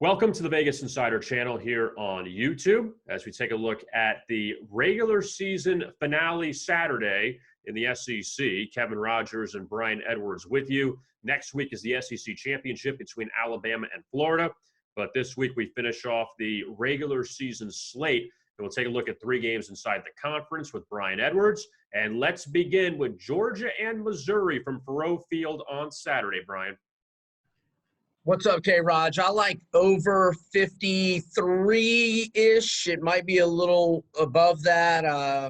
Welcome to the Vegas Insider channel here on YouTube as we take a look at the regular season finale Saturday in the SEC. Kevin Rogers and Brian Edwards with you. Next week is the SEC championship between Alabama and Florida. But this week we finish off the regular season slate, and we'll take a look at 3 games inside the conference with Brian Edwards. And let's begin with Georgia and Missouri from Faurot Field on Saturday, Brian. What's up, K-Raj? I like over 53-ish. It might be a little above that. I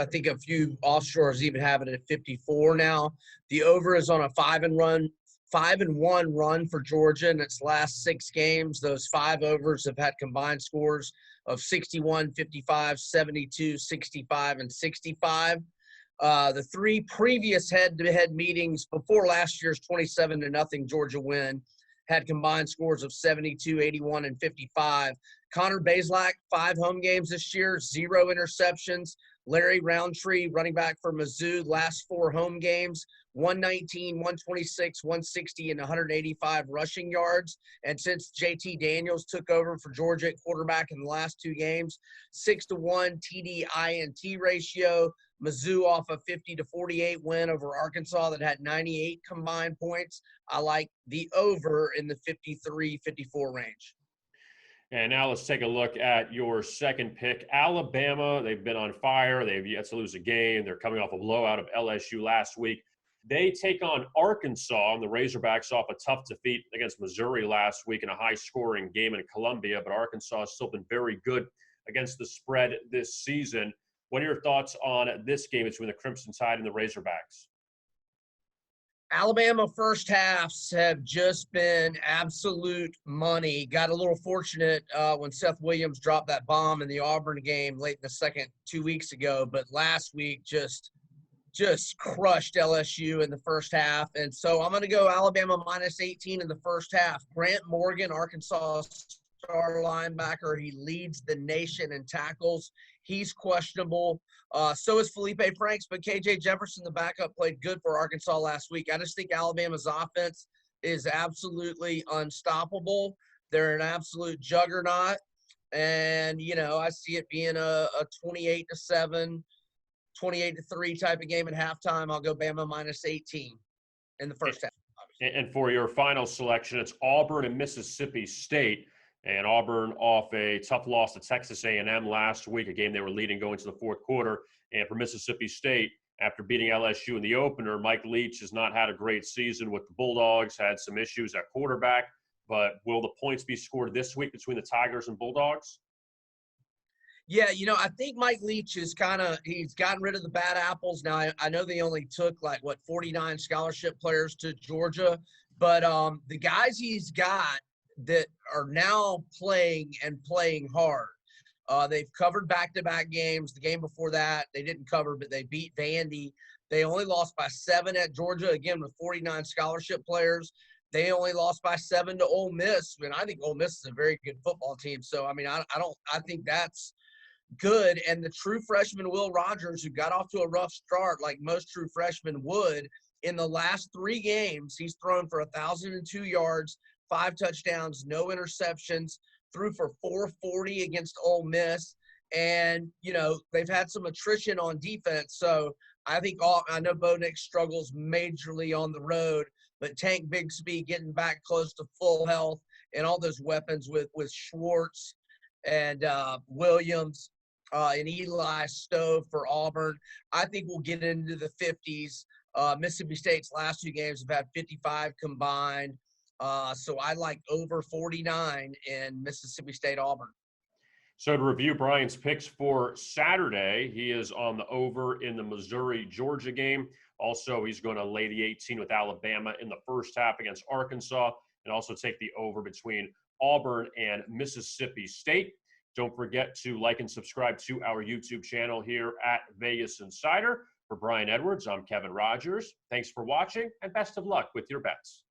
think a few offshores even have it at 54 now. The over is on a 5-1 run for Georgia in its last 6 games. Those 5 overs have had combined scores of 61, 55, 72, 65, and 65. The 3 previous head-to-head meetings before last year's 27-0 Georgia win had combined scores of 72, 81, and 55. Connor Bazelak, 5 home games this year, 0 interceptions. Larry Roundtree, running back for Mizzou, last 4 home games, 119, 126, 160, and 185 rushing yards. And since JT Daniels took over for Georgia at quarterback in the last 2 games, 6-1 TD-INT ratio. Mizzou off a 50-48 win over Arkansas that had 98 combined points. I like the over in the 53-54 range. And now let's take a look at your second pick. Alabama, they've been on fire. They've yet to lose a game. They're coming off a blowout of LSU last week. They take on Arkansas, and the Razorbacks off a tough defeat against Missouri last week in a high-scoring game in Columbia. But Arkansas has still been very good against the spread this season. What are your thoughts on this game between the Crimson Tide and the Razorbacks? Alabama first halves have just been absolute money. Got a little fortunate when Seth Williams dropped that bomb in the Auburn game late in the second 2 weeks ago, but last week just crushed LSU in the first half. And so I'm going to go Alabama minus 18 in the first half. Grant Morgan, Arkansas star linebacker, he leads the nation in tackles. He's questionable. So is Felipe Franks, but KJ Jefferson, the backup, played good for Arkansas last week. I just think Alabama's offense is absolutely unstoppable. They're an absolute juggernaut. And, I see it being a 28-7, 28-3 type of game at halftime. I'll go Bama minus 18 in the first half. And for your final selection, it's Auburn and Mississippi State. And Auburn off a tough loss to Texas A&M last week, a game they were leading going to the fourth quarter. And for Mississippi State, after beating LSU in the opener, Mike Leach has not had a great season with the Bulldogs, had some issues at quarterback. But will the points be scored this week between the Tigers and Bulldogs? Yeah, I think Mike Leach is he's gotten rid of the bad apples. Now, I know they only took 49 scholarship players to Georgia, but the guys he's got that are now playing hard. They've covered back-to-back games. The game before that, they didn't cover, but they beat Vandy. They only lost by 7 at Georgia, again, with 49 scholarship players. They only lost by 7 to Ole Miss. And I think Ole Miss is a very good football team. So, I think that's good. And the true freshman Will Rogers, who got off to a rough start like most true freshmen would, in the last 3 games, he's thrown for 1,002 yards, 5 touchdowns, no interceptions, threw for 440 against Ole Miss. And, they've had some attrition on defense. So I know Bo Nix struggles majorly on the road, but Tank Bigsby getting back close to full health and all those weapons with Schwartz and Williams and Eli Stove for Auburn, I think we'll get into the 50s. Mississippi State's last 2 games have had 55 combined. So I like over 49 in Mississippi State Auburn. So to review Brian's picks for Saturday, he is on the over in the Missouri-Georgia game. Also, he's going to lay the 18 with Alabama in the first half against Arkansas, and also take the over between Auburn and Mississippi State. Don't forget to like and subscribe to our YouTube channel here at Vegas Insider. For Brian Edwards, I'm Kevin Rogers. Thanks for watching, and best of luck with your bets.